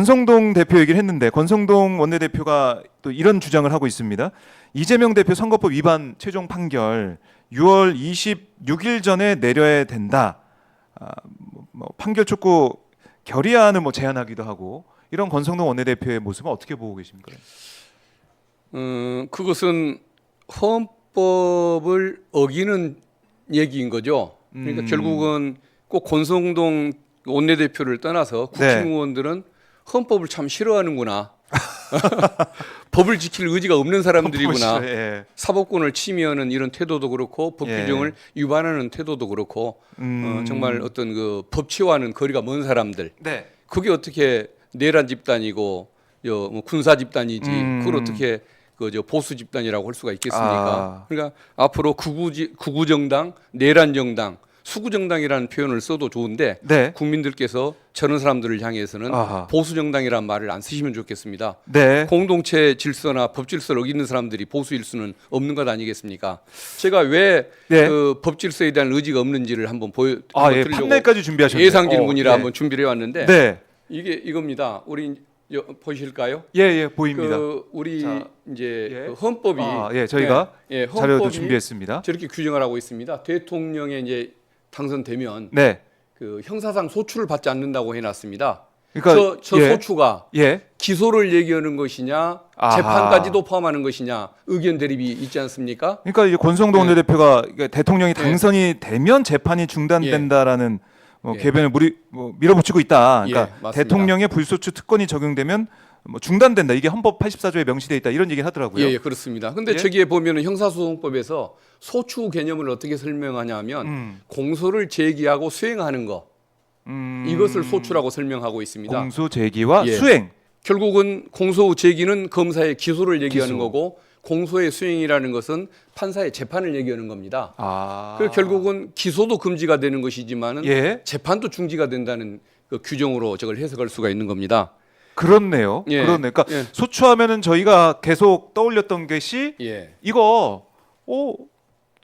권성동 대표 얘기를 했는데 권성동 원내대표가 또 이런 주장을 하고 있습니다. 이재명 대표 선거법 위반 최종 판결 6월 26일 전에 내려야 된다. 판결 촉구 결의안을 제안하기도 하고 이런 권성동 원내대표의 모습은 어떻게 보고 계십니까? 그것은 헌법을 어기는 얘기인 거죠. 그러니까 결국은 꼭 권성동 원내대표를 떠나서 국힘 의원들은 헌법을 참 싫어하는구나. 법을 지킬 의지가 없는 사람들이구나. 예. 사법권을 침해하는 이런 태도도 그렇고 법 규정을 위반하는 태도도 그렇고 정말 어떤 그 법치와는 거리가 먼 사람들. 네. 그게 어떻게 내란 집단이고 뭐 군사 집단이지 그걸 어떻게 그 보수 집단이라고 할 수가 있겠습니까? 그러니까 앞으로 구구 정당, 내란 정당, 수구 정당이라는 표현을 써도 좋은데 네. 국민들께서 저런 사람들을 향해서는 보수 정당이라는 말을 안 쓰시면 좋겠습니다. 네. 공동체 질서나 법 질서를 어기는 사람들이 보수일 수는 없는 것 아니겠습니까? 제가 왜 그 법 질서에 대한 의지가 없는지를 한번 보여드리려고 판넬까지 준비하셨네요. 예상 질문이라 한번 준비를 해왔는데 네. 이게 이겁니다. 우리 보실까요? 예, 보입니다. 우리 자, 이제 그 헌법이 저희가 헌법이 자료도 준비했습니다. 저렇게 규정을 하고 있습니다. 대통령에 이제 당선되면 네. 그 형사상 소추를 받지 않는다고 해놨습니다. 그러니까 저 소추가 예. 기소를 얘기하는 것이냐, 재판까지도 포함하는 것이냐 의견 대립이 있지 않습니까? 그러니까 이제 권성동 원내대표가 대통령이 당선이 되면 재판이 중단된다라는 궤변을 밀어붙이고 있다. 그러니까 대통령의 불소추 특권이 적용되면 중단된다. 이게 헌법 84조에 명시돼 있다. 이런 얘기를 하더라고요. 예, 그렇습니다. 근데 저기에 보면은 형사소송법에서 소추 개념을 어떻게 설명하냐면 공소를 제기하고 수행하는 거. 이것을 소추라고 설명하고 있습니다. 공소 제기와 수행. 결국은 공소 제기는 검사의 기소를 얘기하는 거고 공소의 수행이라는 것은 판사의 재판을 얘기하는 겁니다. 그래서 결국은 기소도 금지가 되는 것이지만은 재판도 중지가 된다는 그 규정으로 저걸 해석할 수가 있는 겁니다. 그렇네요. 그렇네. 그러니까 소추하면은 저희가 계속 떠올렸던 것이 이거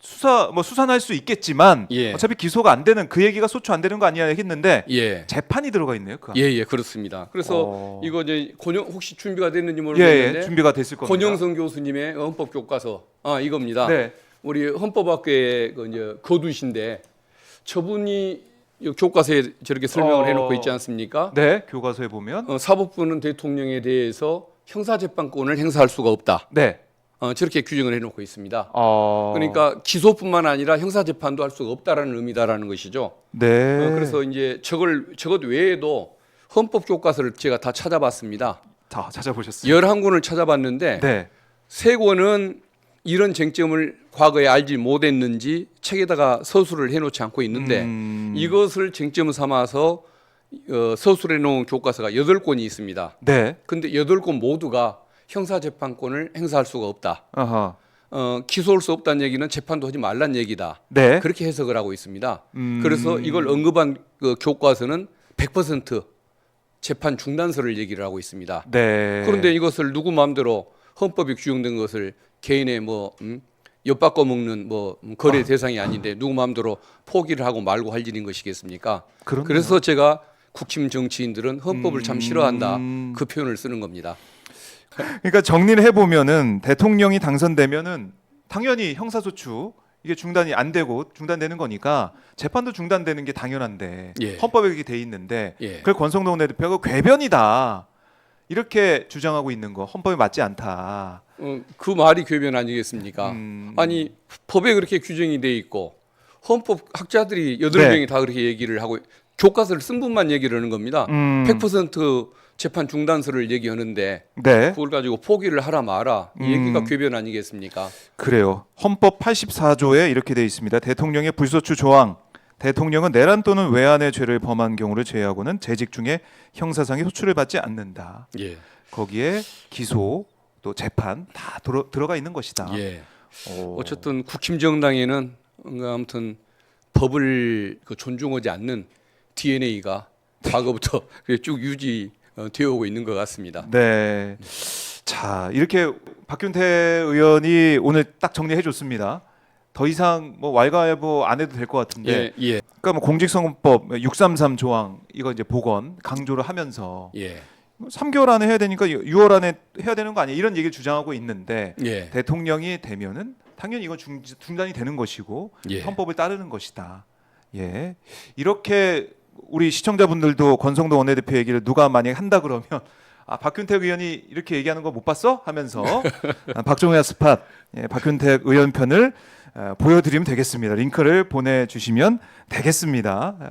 수사할 수 있겠지만 어차피 기소가 안 되는 그 얘기가 소추 안 되는 거 아니야 했는데 재판이 들어가 있네요. 그 예, 그렇습니다. 그래서 이거 이제 혹시 준비가 됐는지 모르겠는데 준비가 됐을 겁니다. 권영선 교수님의 헌법 교과서 이겁니다. 네. 우리 헌법학교의 이제 거두신데 저분이 교과서에 저렇게 설명을 해놓고 있지 않습니까? 네, 교과서에 보면 사법부는 대통령에 대해서 형사재판권을 행사할 수가 없다. 네. 저렇게 규정을 해놓고 있습니다. 그러니까 기소뿐만 아니라 형사재판도 할 수가 없다라는 의미다라는 것이죠. 네. 그래서 이제 저것 외에도 헌법 교과서를 제가 다 찾아봤습니다. 다 찾아보셨어요? 11권을 찾아봤는데 세 권은 이런 쟁점을 과거에 알지 못했는지 책에다가 서술을 해놓지 않고 있는데 이것을 쟁점 삼아서 서술해 놓은 교과서가 8권이 있습니다. 네. 근데 8권 모두가 형사재판권을 행사할 수가 없다. 기소할 수 없다는 얘기는 재판도 하지 말란 얘기다. 네. 그렇게 해석을 하고 있습니다. 그래서 이걸 언급한 그 교과서는 100% 재판 중단서를 얘기를 하고 있습니다. 네. 그런데 이것을 누구 마음대로 헌법에 규정된 것을 개인의 엿바꿔 먹는 거래 대상이 아닌데 누구 마음대로 포기를 하고 말고 할 일인 것이겠습니까? 그렇네요. 그래서 제가 국힘 정치인들은 헌법을 참 싫어한다 그 표현을 쓰는 겁니다. 그러니까 정리를 해보면은 대통령이 당선되면은 당연히 형사소추 이게 중단이 안 되고 중단되는 거니까 재판도 중단되는 게 당연한데 헌법에 그렇게 돼 있는데 그걸 권성동 원내대표가 궤변이다 이렇게 주장하고 있는 거 헌법에 맞지 않다. 그 말이 궤변 아니겠습니까? 아니 법에 그렇게 규정이 돼 있고 헌법 학자들이 8명이 다 그렇게 얘기를 하고 교과서를 쓴 분만 얘기를 하는 겁니다. 100% 재판 중단서를 얘기하는데 그걸 가지고 포기를 하라 마라 이 얘기가 궤변 아니겠습니까? 그래요. 헌법 84조에 이렇게 돼 있습니다. 대통령의 불소추 조항. 대통령은 내란 또는 외환의 죄를 범한 경우를 제외하고는 재직 중에 형사상의 소추를 받지 않는다. 거기에 기소 또 재판 다 들어가 있는 것이다. 어쨌든 국힘 정당에는 아무튼 법을 존중하지 않는 DNA가 과거부터 쭉 유지되어 오고 있는 것 같습니다. 네. 자, 이렇게 박균태 의원이 오늘 딱 정리해 줬습니다. 더 이상 왈가왈부 안 해도 될 것 같은데. 그러니까 공직선거법 633 조항 이거 이제 복원 강조를 하면서 3개월 안에 해야 되니까 6월 안에 해야 되는 거 아니야? 이런 얘기를 주장하고 있는데 예. 대통령이 되면은 당연히 이건 중단이 되는 것이고 예. 헌법을 따르는 것이다. 예. 이렇게 우리 시청자분들도 권성동 원내대표 얘기를 누가 만약 한다 그러면 아, 박균택 의원이 이렇게 얘기하는 거 못 봤어? 하면서 박종현 스팟 박균택 의원 편을 보여드리면 되겠습니다. 링크를 보내주시면 되겠습니다.